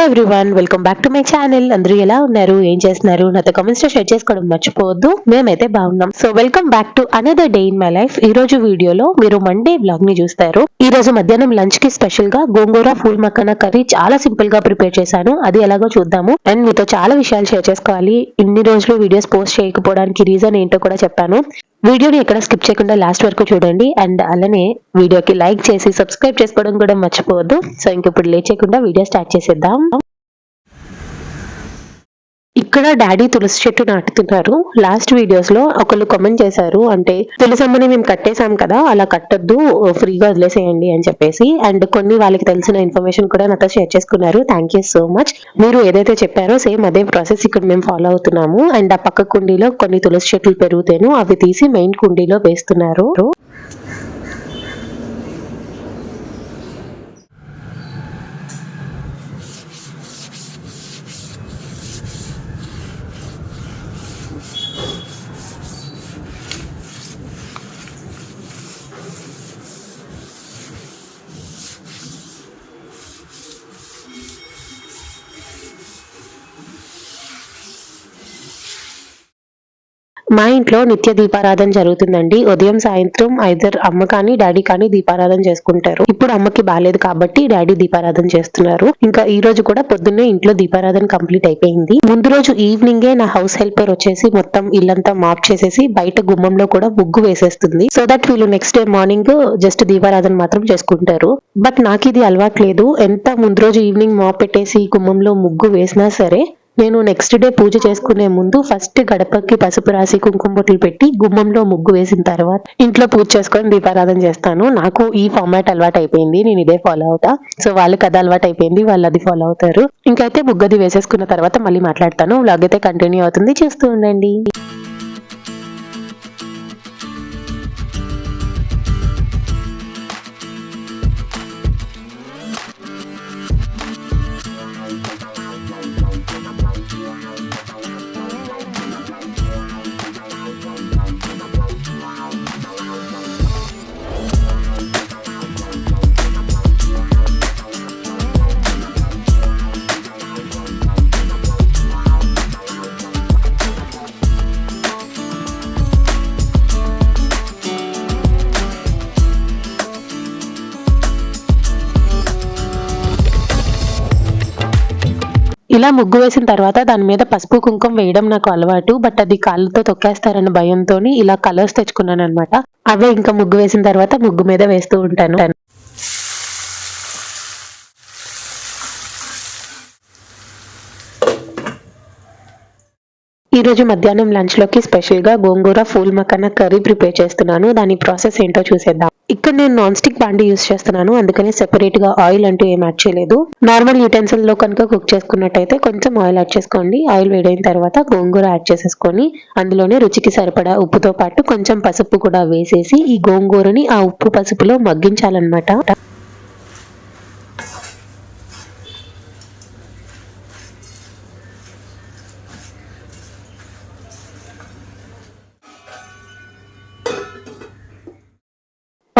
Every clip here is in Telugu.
Everyone, welcome back to my channel. అందరూ ఎలా ఉన్నారు, ఏం చేస్తున్నారు? నాతో కామెంట్స్ లో షేర్ చేసుకోవడం మర్చిపోవద్దు. మేమైతే బాగున్నాం. So welcome back to another day in my life. ఈ రోజు వీడియోలో మీరు మండే బ్లాగ్ ని చూస్తారు. ఈ రోజు మధ్యాహ్నం లంచ్ కి స్పెషల్ గా గోంగూర ఫూల్ మక్కన కర్రీ చాలా సింపుల్ గా ప్రిపేర్ చేశాను. అది ఎలాగో చూద్దాము. అండ్ మీతో చాలా విషయాలు షేర్ చేసుకోవాలి. ఇన్ని రోజులు వీడియోస్ పోస్ట్ చేయకపోవడానికి రీజన్ ఏంటో కూడా చెప్పాను. వీడియోని ఎక్కడ స్కిప్ చేయకుండా లాస్ట్ వరకు చూడండి. అండ్ అలానే వీడియోకి లైక్ చేసి సబ్స్క్రైబ్ చేసుకోవడం కూడా మర్చిపోవద్దు. సో ఇంక ఇప్పుడు లేట్ చేయకుండా వీడియో స్టార్ట్ చేసేద్దాం. ఇక్కడ డాడీ తులసి చెట్టు నాటుతున్నారు. లాస్ట్ వీడియోస్ లో ఒకళ్ళు కామెంట్ చేశారు, అంటే తులసమ్మని మేము కట్టేశాం కదా, అలా కట్టొద్దు, ఫ్రీగా వదిలేసేయండి అని చెప్పేసి. అండ్ కొన్ని వాళ్ళకి తెలిసిన ఇన్ఫర్మేషన్ కూడా నాతో షేర్ చేసుకున్నారు. Thank you so much. మీరు ఏదైతే చెప్పారో సేమ్ అదే ప్రాసెస్ ఇక్కడ మేము ఫాలో అవుతున్నాము. అండ్ ఆ పక్క కుండీలో కొన్ని తులసి చెట్లు పెరుగుతాను, అవి తీసి మెయిన్ కుండీలో వేస్తున్నారు. మా ఇంట్లో నిత్య దీపారాధన జరుగుతుందండి. ఉదయం సాయంత్రం ఐదర్ అమ్మ కానీ డాడీ కానీ దీపారాధన చేసుకుంటారు. ఇప్పుడు అమ్మకి బాలేదు కాబట్టి డాడీ దీపారాధన చేస్తున్నారు. ఇంకా ఈ రోజు కూడా పొద్దున్నే ఇంట్లో దీపారాధన కంప్లీట్ అయిపోయింది. ముందు రోజు ఈవినింగే నా హౌస్ హెల్పర్ వచ్చేసి మొత్తం ఇల్లంతా మాప్ చేసేసి బయట గుమ్మంలో కూడా ముగ్గు వేసేస్తుంది. సో దట్ వీళ్ళు నెక్స్ట్ డే మార్నింగ్ జస్ట్ దీపారాధన మాత్రం చేసుకుంటారు. బట్ నాకు ఇది అలవాట్లేదు. ఎంత ముందు రోజు ఈవినింగ్ మాప్ పెట్టేసి గుమ్మంలో ముగ్గు వేసినా సరే నేను నెక్స్ట్ డే పూజ చేసుకునే ముందు ఫస్ట్ గడపకి పసుపు రాసి కుంకుమ బొట్లు పెట్టి గుమ్మంలో ముగ్గు వేసిన తర్వాత ఇంట్లో పూజ చేసుకొని దీపారాధన చేస్తాను. నాకు ఈ ఫార్మాట్ అలవాటు అయిపోయింది. నేను ఇదే ఫాలో అవుతా. సో వాళ్ళకి అది అలవాటు అయిపోయింది, వాళ్ళు అది ఫాలో అవుతారు. ఇంకైతే ముగ్గది వేసేసుకున్న తర్వాత మళ్ళీ మాట్లాడతాను. వ్లాగ్ అయితే కంటిన్యూ అవుతుంది, చూస్తూ ఉండండి. ఇలా ముగ్గు వేసిన తర్వాత దాని మీద పసుపు కుంకుమ వేయడం నాకు అలవాటు. బట్ అది కాళ్ళతో తొక్కేస్తారన్న భయంతో ఇలా కలర్స్ తెచ్చుకున్నాను అనమాట. అవే ఇంకా ముగ్గు వేసిన తర్వాత ముగ్గు మీద వేస్తూ ఉంటాను. ఈ రోజు మధ్యాహ్నం లంచ్ లోకి స్పెషల్ గా గోంగూర ఫూల్ మక్కన కర్రీ ప్రిపేర్ చేస్తున్నాను. దాని ప్రాసెస్ ఏంటో చూసేద్దాం. ఇక్కడ నేను నాన్ స్టిక్ బాండి యూస్ చేస్తున్నాను, అందుకని సెపరేట్ గా ఆయిల్ అంటూ ఏం యాడ్ చేయలేదు. నార్మల్ యూటెన్సిల్ లో కనుక కుక్ చేసుకున్నట్టయితే కొంచెం ఆయిల్ యాడ్ చేసుకోండి. ఆయిల్ వేడైన తర్వాత గోంగూర యాడ్ చేసేసుకొని అందులోనే రుచికి సరిపడా ఉప్పుతో పాటు కొంచెం పసుపు కూడా వేసేసి ఈ గోంగూరని ఆ ఉప్పు పసుపులో మగ్గించాలన్నమాట.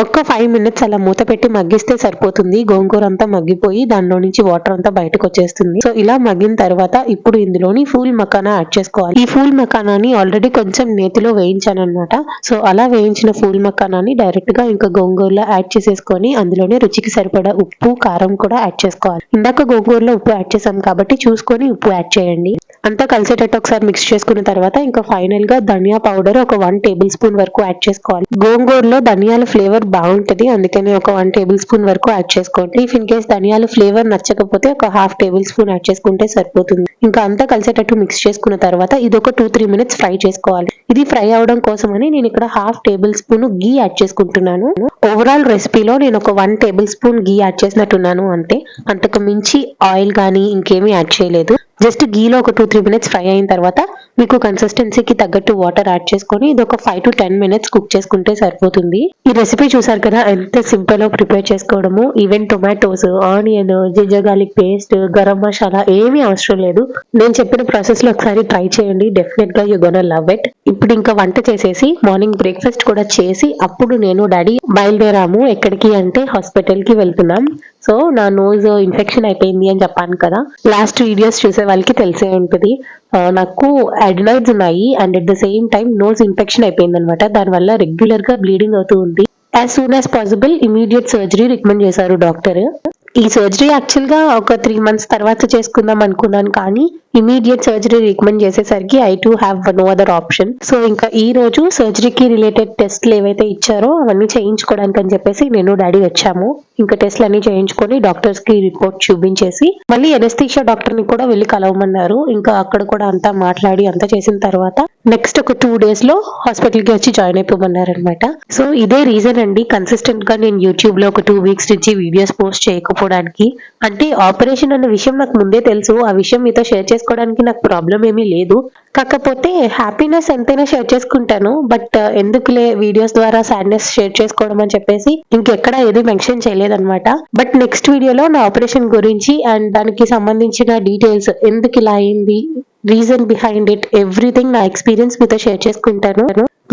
ఒక్క 5 minutes అలా మూత పెట్టి మగ్గిస్తే సరిపోతుంది. గోంగూర అంతా మగ్గిపోయి దానిలో నుంచి వాటర్ అంతా బయటకు వచ్చేస్తుంది. సో ఇలా మగ్గిన తర్వాత ఇప్పుడు ఇందులోని ఫూల్ మకానా యాడ్ చేసుకోవాలి. ఈ ఫూల్ మకానాని ఆల్రెడీ కొంచెం నేతిలో వేయించాను అనమాట. సో అలా వేయించిన ఫూల్ మకానాని డైరెక్ట్ గా ఇంకా గోంగూరలో యాడ్ చేసేసుకొని అందులోనే రుచికి సరిపడా ఉప్పు కారం కూడా యాడ్ చేసుకోవాలి. ఇందాక గోంగూరలో ఉప్పు యాడ్ చేసాం కాబట్టి చూసుకొని ఉప్పు యాడ్ చేయండి. అంతా కలిసేటట్టు ఒకసారి మిక్స్ చేసుకున్న తర్వాత ఇంకా ఫైనల్ గా ధనియా పౌడర్ ఒక 1 tablespoon వరకు యాడ్ చేసుకోవాలి. గోంగూరలో ధనియాల ఫ్లేవర్ బాగుంటది, అందుకని ఒక 1 tablespoon వరకు యాడ్ చేసుకోండి. ఇఫ్ ఇన్ కేస్ ధనియాల ఫ్లేవర్ నచ్చకపోతే ఒక 1/2 tablespoon యాడ్ చేసుకుంటే సరిపోతుంది. ఇంకా అంతా కలిసేటట్టు మిక్స్ చేసుకున్న తర్వాత ఇది ఒక 2-3 minutes ఫ్రై చేసుకోవాలి. ఇది ఫ్రై అవడం కోసమని నేను ఇక్కడ 1/2 tablespoon ఘీ యాడ్ చేసుకుంటున్నాను. ఓవరాల్ రెసిపీలో నేను ఒక 1 tablespoon ఘీ యాడ్ చేసినట్టున్నాను అంతే. అంతకు మించి ఆయిల్ కానీ ఇంకేమీ యాడ్ చేయలేదు. జస్ట్ ఘీలో ఒక 2-3 minutes ఫ్రై అయిన తర్వాత మీకు కన్సిస్టెన్సీకి తగ్గట్టు వాటర్ యాడ్ చేసుకొని ఇది ఒక 5 to 10 minutes కుక్ చేసుకుంటే సరిపోతుంది. ఈ రెసిపీ చూసారు కదా ఎంత సింపుల్ గా ప్రిపేర్ చేసుకోవడము. Even tomatoes, onion, ginger garlic paste, garam masala ఏమీ అవసరం లేదు. నేను చెప్పిన ప్రాసెస్ లో ఒకసారి ట్రై చేయండి, డెఫినెట్ గా యూ గోనా లవ్ ఇట్. ఇప్పుడు ఇంకా వంట చేసేసి మార్నింగ్ బ్రేక్ఫాస్ట్ కూడా చేసి అప్పుడు నేను డాడీ బయలుదేరాము. ఎక్కడికి అంటే హాస్పిటల్ కి వెళ్తున్నాం. సో నా నోజ్ ఇన్ఫెక్షన్ అయిపోయింది అని చెప్పాను కదా, లాస్ట్ వీడియోస్ చూసే వాళ్ళకి తెలిసే ఉంటుంది. నాకు అడినాయిడ్స్ ఉన్నాయి and at the same time nose infection అయిపోయింది అనమాట. దానివల్ల రెగ్యులర్ గా బ్లీడింగ్ అవుతూ ఉంది. As soon as possible immediate surgery recommend చేశారు డాక్టర్. ఈ సర్జరీ యాక్చువల్ గా ఒక 3 months తర్వాత చేసుకుందాం అనుకున్నాను, కానీ ఇమీడియట్ సర్జరీ రికమెండ్ చేసేసరికి I to have no other option. So ఇంకా ఈ రోజు సర్జరీకి రిలేటెడ్ టెస్ట్లు ఏవైతే ఇచ్చారో అవన్నీ చేయించుకోవడానికి అని చెప్పేసి నేను డాడీ వచ్చాము. ఇంకా టెస్ట్లు అన్ని చేయించుకొని డాక్టర్స్ కి రిపోర్ట్ చూపించేసి మళ్ళీ ఎనస్థీషియా డాక్టర్ ని కూడా వెళ్ళి కలవమన్నారు. ఇంకా అక్కడ కూడా అంతా మాట్లాడి అంతా చేసిన తర్వాత నెక్స్ట్ ఒక 2 days లో హాస్పిటల్ కి వచ్చి జాయిన్ అయిపోమన్నారు అనమాట. సో ఇదే రీజన్ అండి కన్సిస్టెంట్ గా నేను యూట్యూబ్ లో ఒక 2 weeks నుంచి వీడియోస్ పోస్ట్ చేయకపోవడానికి. అంటే ఆపరేషన్ అన్న విషయం నాకు ముందే తెలుసు, ఆ విషయం మీతో షేర్ చేసుకోవడానికి నాకు ప్రాబ్లం ఏమీ లేదు. కాకపోతే హ్యాపీనెస్ ఎంతైనా షేర్ చేసుకుంటాను, బట్ ఎందుకులే వీడియోస్ ద్వారా సాడ్నెస్ షేర్ చేసుకోవడం అని చెప్పేసి ఇంకెక్కడ ఏది మెన్షన్ చేయలేదన్నమాట. బట్ నెక్స్ట్ వీడియోలో నా ఆపరేషన్ గురించి అండ్ దానికి సంబంధించిన డీటెయిల్స్, ఎందుకు ఇలా అయింది, రీజన్ బిహైండ్ ఇట్, ఎవ్రీథింగ్ నా ఎక్స్పీరియన్స్ మీతో షేర్ చేసుకుంటాను.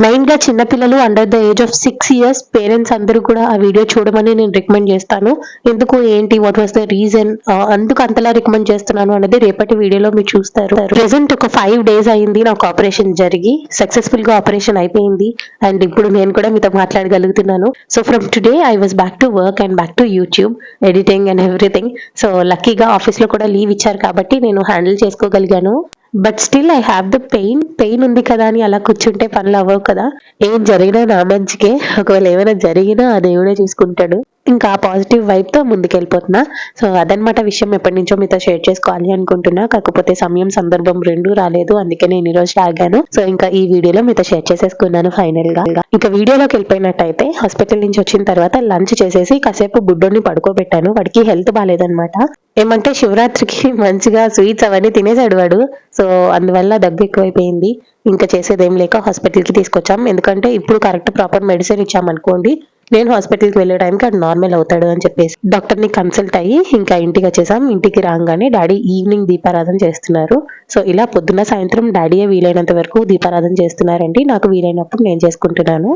మెయిన్ గా చిన్నపిల్లలు under the age of 6 years parents అందరూ కూడా ఆ వీడియో చూడమని నేను రికమెండ్ చేస్తాను. ఎందుకు, ఏంటి, వాట్ వాస్ ద రీజన్, అందుకు అంతలా రికమెండ్ చేస్తున్నాను అనేది రేపటి వీడియోలో మీరు చూస్తారు. ప్రెసెంట్ ఒక 5 days అయింది నాకు ఆపరేషన్ జరిగి, సక్సెస్ఫుల్ గా ఆపరేషన్ అయిపోయింది అండ్ ఇప్పుడు నేను కూడా మీతో మాట్లాడగలుగుతున్నాను. So from today I was back to work and back to YouTube editing and everything. So లక్కీగా ఆఫీస్ లో కూడా లీవ్ ఇచ్చారు కాబట్టి నేను హ్యాండిల్ చేసుకోగలిగాను. But still I have the pain ఉంది కదా అని అలా కూర్చుంటే పనులు అవ్వవు కదా. ఏం జరిగినా నా మంచికే, ఒకవేళ ఏమైనా జరిగినా ఆ దేవుడే చూసుకుంటాడు. ఇంకా పాజిటివ్ వైబ్ తో ముందుకెళ్ళిపోతున్నా. సో అదనమాట విషయం, ఎప్పటి నుంచో మీతో షేర్ చేసుకోవాలి అనుకుంటున్నా, కాకపోతే సమయం సందర్భం రెండూ రాలేదు, అందుకే నేను ఈ రోజు ఆగాను. సో ఇంకా ఈ వీడియోలో మీతో షేర్ చేసేసుకున్నాను ఫైనల్ గా. ఇంకా వీడియోలోకి వెళ్ళిపోయినట్టయితే హాస్పిటల్ నుంచి వచ్చిన తర్వాత లంచ్ చేసేసి కాసేపు బుడ్డోని పడుకోబెట్టాను. వాడికి హెల్త్ బాగాలేదనమాట. ఏమంటే శివరాత్రికి మంచిగా స్వీట్స్ అవన్నీ తినేసాడు వాడు. సో అందువల్ల దగ్గు ఎక్కువైపోయింది. ఇంకా చేసేదేం లేక హాస్పిటల్ కి తీసుకొచ్చాం. ఎందుకంటే ఇప్పుడు కరెక్ట్ ప్రాపర్ మెడిసిన్ ఇచ్చామనుకోండి, నేను హాస్పిటల్ కి వెళ్ళే టైంకి అది నార్మల్ అవుతాడు అని చెప్పేసి డాక్టర్ ని కన్సల్ట్ అయ్యి ఇంకా ఇంటికి వచ్చేసాం. ఇంటికి రాగానే డాడీ ఈవినింగ్ దీపారాధన చేస్తున్నారు. సో ఇలా పొద్దున్న సాయంత్రం డాడీయే వీలైనంత వరకు దీపారాధన చేస్తున్నారండి. నాకు వీలైనప్పుడు నేను చేసుకుంటున్నాను.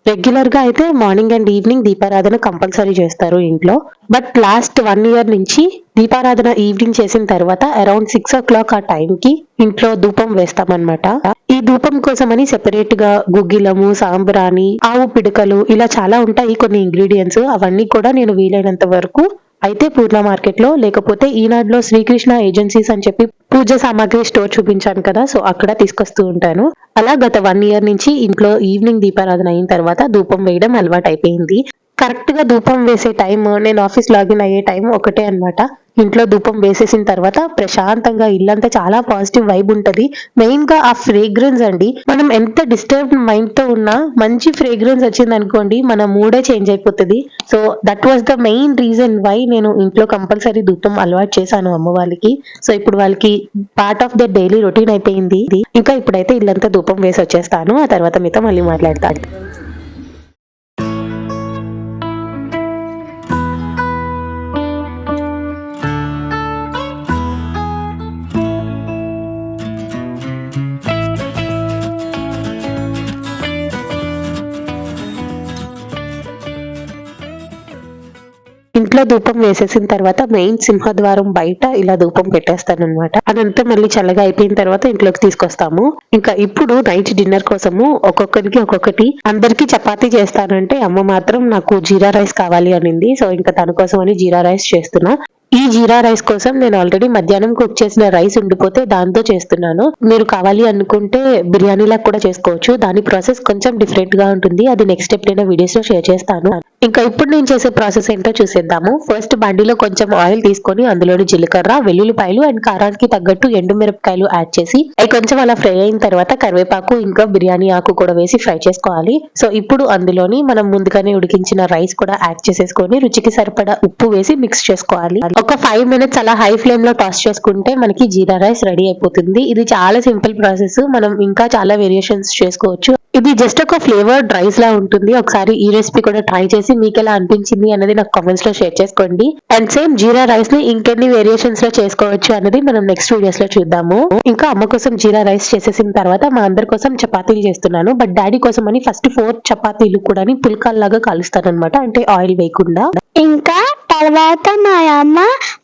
రెగ్యులర్ గా అయితే మార్నింగ్ అండ్ ఈవినింగ్ దీపారాధన కంపల్సరీ చేస్తారు ఇంట్లో. బట్ లాస్ట్ 1 year నుంచి దీపారాధన ఈవినింగ్ చేసిన తర్వాత అరౌండ్ 6 o'clock ఆ టైంకి ఇంట్లో ధూపం వేస్తామన్నమాట. ఈ ధూపం కోసమని సెపరేట్ గా గుగ్గిలము, సాంబ్రాణి, ఆవు పిడకలు ఇలా చాలా ఉంటాయి కొన్ని ఇంగ్రీడియంట్స్. అవన్నీ కూడా నేను వీలైనంత వరకు అయితే పూర్ణ మార్కెట్ లో, లేకపోతే ఈనాడులో శ్రీకృష్ణ ఏజెన్సీస్ అని చెప్పి పూజ సామాగ్రి స్టోర్ చూపించాను కదా, సో అక్కడ తీసుకొస్తూ ఉంటాను. అలా గత 1 year నుంచి ఇంట్లో ఈవినింగ్ దీపారాధన అయిన తర్వాత ధూపం వేయడం అలవాటు అయిపోయింది. కరెక్ట్ గా ధూపం వేసే టైం, నేను ఆఫీస్ లాగిన్ అయ్యే టైం ఒకటే అనమాట. ఇంట్లో ధూపం వేసేసిన తర్వాత ప్రశాంతంగా ఇల్లంతా చాలా పాజిటివ్ వైబ్ ఉంటది. మెయిన్ గా ఆ ఫ్రేగ్రెన్స్ అండి, మనం ఎంత డిస్టర్బ్డ్ మైండ్ తో ఉన్నా మంచి ఫ్రేగ్రెన్స్ వచ్చింది అనుకోండి, మన మూడే చేంజ్ అయిపోతుంది. So that was the main reason why నేను ఇంట్లో కంపల్సరీ ధూపం అలవాటు చేశాను అమ్మ వాళ్ళకి. సో ఇప్పుడు వాళ్ళకి part of the daily routine అయిపోయింది. ఇంకా ఇప్పుడైతే ఇల్లంతా ధూపం వేసి వచ్చేస్తాను. ఆ తర్వాత మీతో మళ్ళీ మాట్లాడతాను. ఇంట్లో ధూపం వేసేసిన తర్వాత మెయిన్ సింహద్వారం బయట ఇలా ధూపం పెట్టేస్తాను అనమాట. అదంతా మళ్ళీ చల్లగా అయిపోయిన తర్వాత ఇంట్లోకి తీసుకొస్తాము. ఇంకా ఇప్పుడు నైట్ డిన్నర్ కోసము ఒక్కొక్కరికి ఒక్కొక్కటి, అందరికి చపాతీ చేస్తానంటే అమ్మ మాత్రం నాకు జీరా రైస్ కావాలి అనింది. సో ఇంకా తన కోసం అని జీరా రైస్ చేస్తున్నా. ఈ జీరా రైస్ కోసం నేను ఆల్రెడీ మధ్యాహ్నం కుక్ చేసిన రైస్ ఉండిపోతే దాంతో చేస్తున్నాను. మీరు కావాలి అనుకుంటే బిర్యానీలా కూడా చేసుకోవచ్చు. దాని ప్రాసెస్ కొంచెం డిఫరెంట్ గా ఉంటుంది. అది నెక్స్ట్ ఎప్పుడైనా వీడియోస్ లో షేర్ చేస్తాను. ఇంకా ఇప్పుడు నేను చేసే ప్రాసెస్ ఏంటో చూసేద్దాము. ఫస్ట్ బండిలో కొంచెం ఆయిల్ తీసుకొని అందులోని జీలకర్ర, వెల్లుల్లిపాయలు అండ్ కారానికి తగ్గట్టు ఎండుమిరపకాయలు యాడ్ చేసి అవి కొంచెం అలా ఫ్రై అయిన తర్వాత కరివేపాకు ఇంకా బిర్యానీ ఆకు కూడా వేసి ఫ్రై చేసుకోవాలి. సో ఇప్పుడు అందులోని మనం ముందుగానే ఉడికించిన రైస్ కూడా యాడ్ చేసేసుకొని రుచికి సరిపడా ఉప్పు వేసి మిక్స్ చేసుకోవాలి. ఒక 5 minutes అలా హై ఫ్లేమ్ లో టాస్ చేసుకుంటే మనకి జీరా రైస్ రెడీ అయిపోతుంది. ఇది చాలా సింపుల్ ప్రాసెస్, మనం ఇంకా చాలా వేరియేషన్స్ చేసుకోవచ్చు. ఇది జస్ట్ ఒక ఫ్లేవర్డ్ రైస్ లా ఉంటుంది. ఒకసారి ఈ రెసిపీ కూడా ట్రై చేసి మీకు ఎలా అనిపించింది అన్నది నాకు కామెంట్స్ లో షేర్ చేసుకోండి. అండ్ సేమ్ జీరా రైస్ ని ఇంకెన్ని వేరియేషన్స్ లో చేసుకోవచ్చు అన్నది మనం నెక్స్ట్ వీడియోస్ లో చూద్దాము. ఇంకా అమ్మ కోసం జీరా రైస్ చేసేసిన తర్వాత మా అందరి కోసం చపాతీలు చేస్తున్నాను. బట్ డాడీ కోసం అని ఫస్ట్ 4 చపాతీలు కూడా పుల్కాల్లాగా కాలుస్తాను అనమాట, అంటే ఆయిల్ వేయకుండా. ఇంకా తర్వాత మా అమ్మ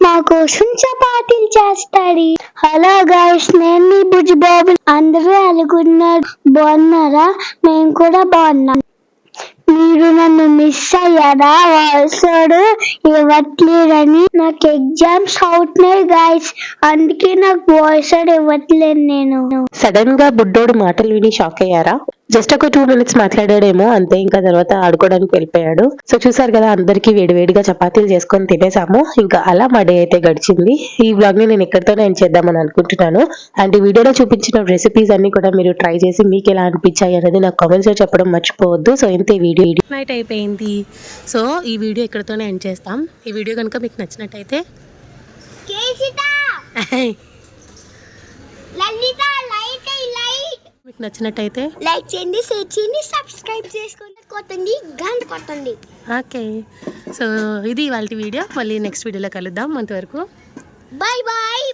మా కోసం చపాతీలు చేస్తాడు. హలో గైస్, నేను మీ బుజ్జి బాబు. అందరూ ఎలాగున్నారు? బాగున్నారా? మేము కూడా బాగున్నాం. మీరు నన్ను మిస్ అయ్యారా? వలసడు ఇవ్వట్లేదని. నాకు ఎగ్జామ్స్ అవుతున్నాయి గైస్, అందుకే నాకు వాయిస్ ఇవ్వట్లేదు. నేను సడన్ గా బుడ్డోడు మాటలు విని షాక్ అయ్యారా? జస్ట్ ఒక 2 minutes మాట్లాడాడేమో అంతే, ఇంకా తర్వాత ఆడుకోవడానికి వెళ్ళిపోయాడు. సో చూసారు కదా, అందరికి వేడివేడిగా చపాతీలు చేసుకొని తినేసాము. ఇంకా అలా మా డే అయితే గడిచింది. ఈ బ్లాగ్ ని నేను ఎక్కడితోనే ఎండ్ చేద్దామని అనుకుంటున్నాను. అండ్ ఈ వీడియోలో చూపించిన రెసిపీస్ అన్ని కూడా మీరు ట్రై చేసి మీకు ఎలా అనిపించాయి అనేది నాకు కామెంట్స్ లో చెప్పడం మర్చిపోవద్దు. సో ఇంతే, వీడియో నైట్ అయిపోయింది. సో ఈ వీడియో ఎక్కడితోనే ఎండ్ చేస్తాం. ఈ వీడియో కనుక మీకు నచ్చినట్టయితే మీకు నచ్చినట్టయితే లైక్ చేయండి, షేర్ చేయండి, సబ్స్క్రైబ్ చేసుకోండి, కొట్టండి, గంట కొట్టండి. ఓకే, సో ఇది ఇవాళ వీడియో. మళ్ళీ నెక్స్ట్ వీడియోలో కలుద్దాం. అంతవరకు బాయ్ బాయ్.